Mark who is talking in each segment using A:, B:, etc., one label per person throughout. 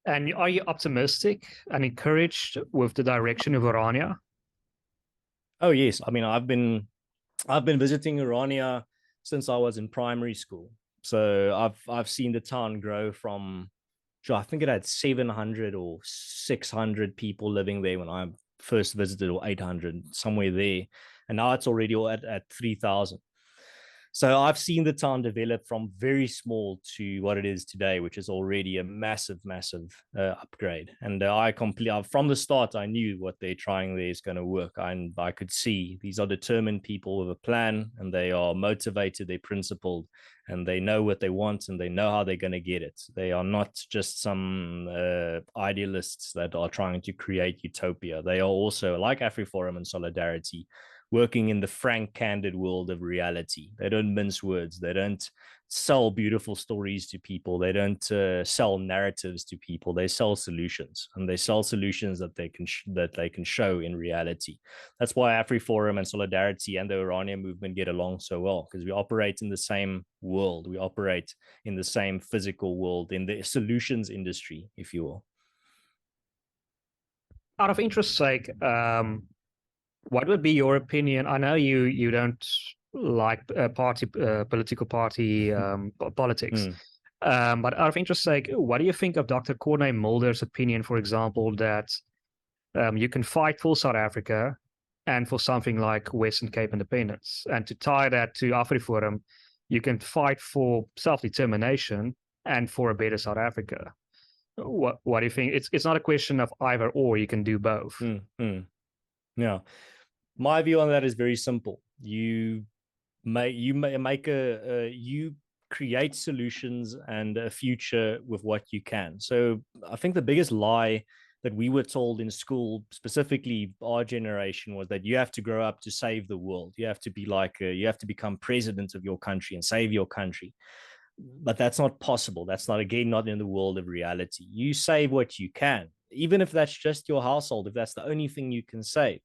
A: And are you optimistic and encouraged with the direction of Orania?
B: Oh yes, I mean I've been visiting Orania since I was in primary school. So I've seen the town grow from, sure, I think it had 700 or 600 people living there when I first visited, or 800, somewhere there. And now it's already at 3,000. So I've seen the town develop from very small to what it is today, which is already a massive, massive upgrade. And from the start, I knew what they're trying there is going to work. I could see these are determined people with a plan, and they are motivated, they're principled, and they know what they want, and they know how they're going to get it. They are not just some idealists that are trying to create utopia. They are also, like Afriforum and Solidarity, working in the frank, candid world of reality. They don't mince words. They don't sell beautiful stories to people. They don't sell narratives to people. They sell solutions, and they sell solutions that they can show in reality. That's why Afriforum and Solidarity and the Orania movement get along so well, because we operate in the same world. We operate in the same physical world, in the solutions industry, if you will.
A: Out of interest sake, what would be your opinion? I know you don't like political party politics,
B: Mm.
A: but out of interest sake, what do you think of Dr. Corné Mulder's opinion, for example, that you can fight for South Africa and for something like Western Cape independence, and to tie that to Afriforum, you can fight for self-determination and for a better South Africa. What do you think? It's not a question of either or. You can do both.
B: Yeah. My view on that is very simple. You create solutions and a future with what you can. So I think the biggest lie that we were told in school, specifically our generation, was that you have to grow up to save the world. You have to be you have to become president of your country and save your country. But that's not possible. That's not, again, not in the world of reality. You save what you can, even if that's just your household, if that's the only thing you can save.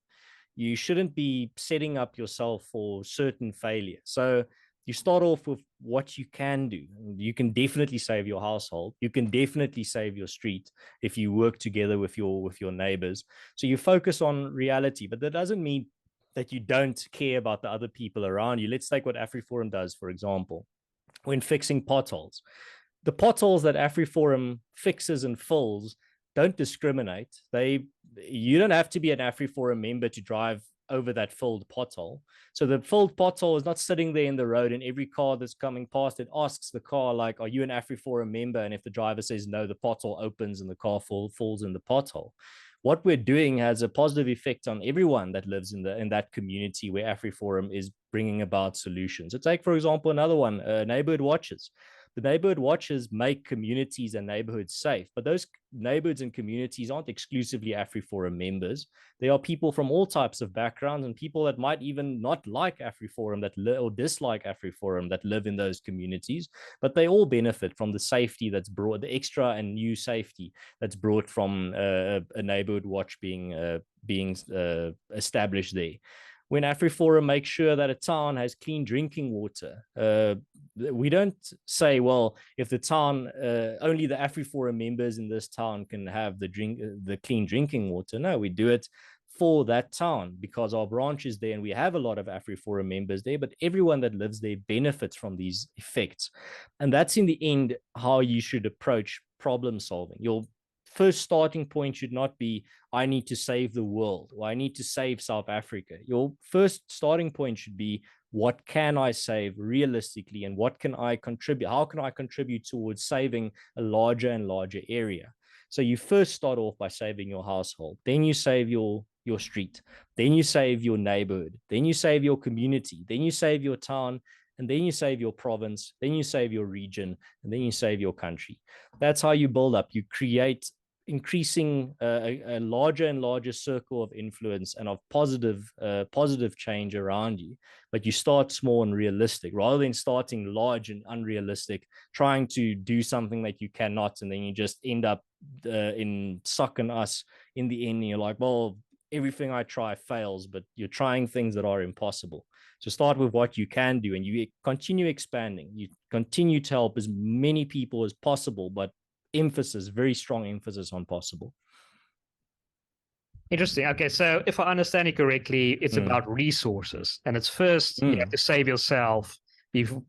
B: You shouldn't be setting up yourself for certain failure. So you start off with what you can do. You can definitely save your household. You can definitely save your street if you work together with your neighbors. So you focus on reality, but that doesn't mean that you don't care about the other people around you. Let's take what Afriforum does, for example, when fixing potholes. The potholes that Afriforum fixes and fills don't discriminate. You don't have to be an Afriforum member to drive over that filled pothole. So the filled pothole is not sitting there in the road, and every car that's coming past it asks the car, like, are you an Afriforum member? And if the driver says no, the pothole opens and the car falls in the pothole. What we're doing has a positive effect on everyone that lives in that community where Afriforum is bringing about solutions. So take, for example, another one, neighborhood watches. The neighborhood watches make communities and neighborhoods safe, but those neighborhoods and communities aren't exclusively Afriforum members. There are people from all types of backgrounds, and people that might even not like Afriforum or dislike Afriforum that live in those communities, but they all benefit from the safety that's brought, the extra and new safety that's brought from a neighborhood watch being established there. When Afriforum makes sure that a town has clean drinking water, we don't say, well, if the town, only the Afriforum members in this town can have the clean drinking water. No, we do it for that town because our branch is there and we have a lot of Afriforum members there, but everyone that lives there benefits from these effects. And that's in the end how you should approach problem solving. Your first starting point should not be, I need to save the world, or I need to save South Africa. Your first starting point should be, what can I save realistically, and what can I contribute? How can I contribute towards saving a larger and larger area? So you first start off by saving your household, then you save your street, then you save your neighborhood, then you save your community, then you save your town, and then you save your province, then you save your region, and then you save your country. That's how you build up. You create increasing a larger and larger circle of influence and of positive change around you. But you start small and realistic rather than starting large and unrealistic, trying to do something that you cannot, and then you just end up in suck and us in the end. And you're like, well, everything I try fails, but you're trying things that are impossible. So start with what you can do, and you continue expanding. You continue to help as many people as possible, but emphasis, very strong emphasis on possible.
A: Interesting. Okay, so if I understand it correctly, it's about resources, and it's first you have to save yourself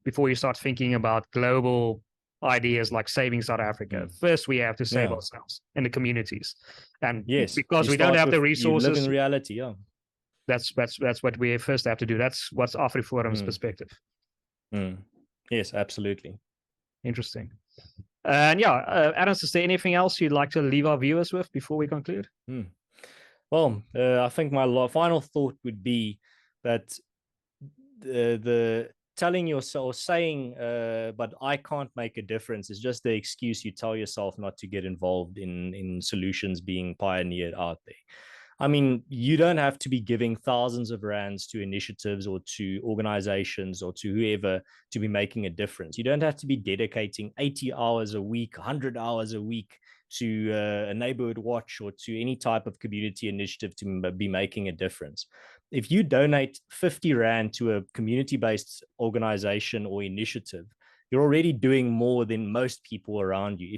A: before you start thinking about global ideas like saving South Africa. First, we have to save ourselves and the communities, and because we don't have the resources,
B: you live in reality.
A: That's what we first have to do. That's what's Afriforum's perspective.
B: Yes, absolutely.
A: Interesting. And Ernst, is there anything else you'd like to leave our viewers with before we conclude?
B: Well, I think my final thought would be that the telling yourself, saying, but I can't make a difference is just the excuse you tell yourself not to get involved in solutions being pioneered out there. I mean, you don't have to be giving thousands of rands to initiatives or to organizations or to whoever to be making a difference. You don't have to be dedicating 80 hours a week, 100 hours a week to a neighborhood watch or to any type of community initiative to be making a difference. If you donate 50 rand to a community-based organization or initiative, you're already doing more than most people around you.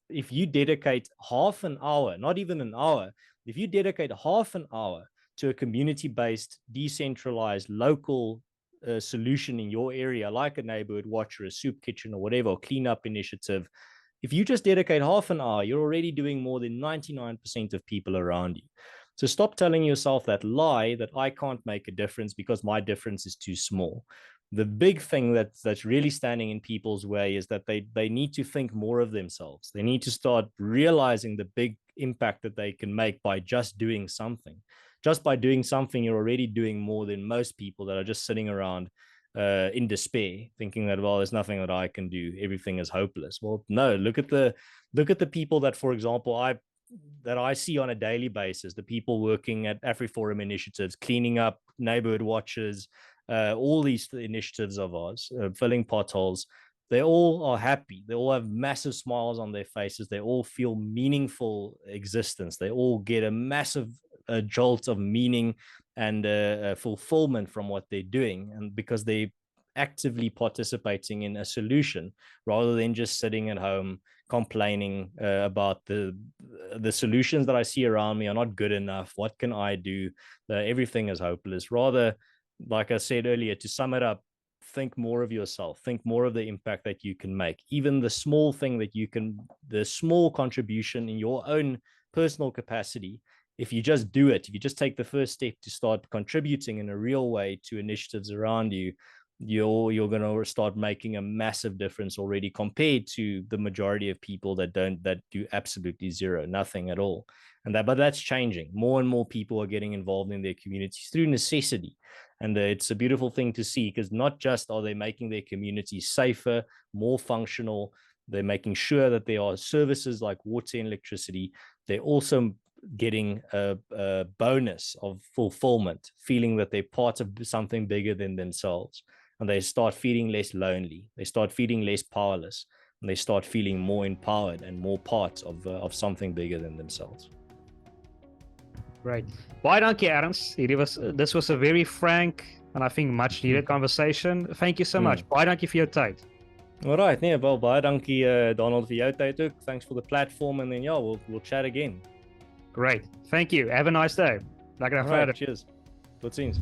B: If you dedicate half an hour, not even an hour, if you dedicate half an hour to a community-based, decentralized, local solution in your area, like a neighborhood watch or a soup kitchen or whatever, or cleanup initiative, if you just dedicate half an hour, you're already doing more than 99% of people around you. So stop telling yourself that lie that I can't make a difference because my difference is too small. The big thing that's really standing in people's way is that they need to think more of themselves. They need to start realizing the big impact that they can make by just doing something. Just by doing something, you're already doing more than most people that are just sitting around in despair, thinking that, well, there's nothing that I can do. Everything is hopeless. Well, no, look at the people that, for example, I see on a daily basis, the people working at Afriforum initiatives, cleaning up neighborhood watches, all these initiatives of ours, filling potholes. They all are happy. They all have massive smiles on their faces. They all feel meaningful existence. They all get a massive jolt of meaning and fulfillment from what they're doing, and because they're actively participating in a solution rather than just sitting at home complaining about the solutions that I see around me are not good enough. What can I do? Everything is hopeless. Rather, like I said earlier, to sum it up, think more of yourself, think more of the impact that you can make, even the small thing that you can, the small contribution in your own personal capacity. If you just do it, if you just take the first step to start contributing in a real way to initiatives around you, you're going to start making a massive difference already compared to the majority of people that do absolutely zero, nothing at all. But that's changing. More and more people are getting involved in their communities through necessity. And it's a beautiful thing to see, because not just are they making their communities safer, more functional, they're making sure that there are services like water and electricity. They're also getting a bonus of fulfillment, feeling that they're part of something bigger than themselves. And they start feeling less lonely. They start feeling less powerless. And they start feeling more empowered and more part of something bigger than themselves.
A: Right. Baie dankie, Ernst. This was a very frank and I think much needed conversation. Thank you so much. Baie dankie vir jou tyd.
B: All right. Nee, wel baie dankie Donald vir jou tyd ook. Thanks for the platform, and then we'll chat again.
A: Great. Thank you. Have a nice day. Lekker dag verder.
B: Cheers. Tot ziens.